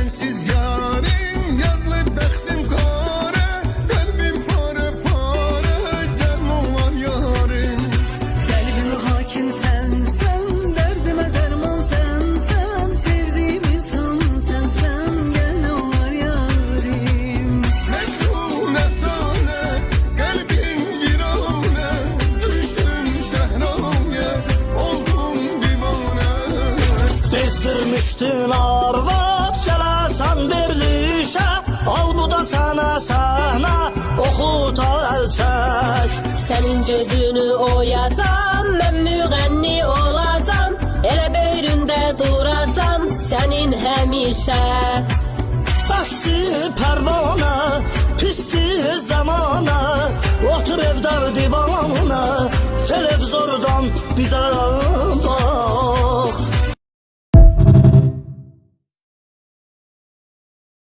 sensiz yarim, yanlı bəxtim qara, qəlbim pare pare, gəlmə olar yarim. Qəlbim hakim sənsən, dərdimə dərman sənsən, sevdiğim insan sənsən, gəl nə olar yarim. Mecnun efsane, qəlbim virane, düşdüm səhraya, oldum divane. Bezdirmişdin arvad, gələsən verilişə, al bu da sənə səhna, oxut əl çək. Sənin gözünü oyacam, mən müğənni olacam, elə böyründə duracam sənin həmişə. Bəsdi pərvanə, pisdi zamanə, otur evdə divanə, televizordan bizə bax.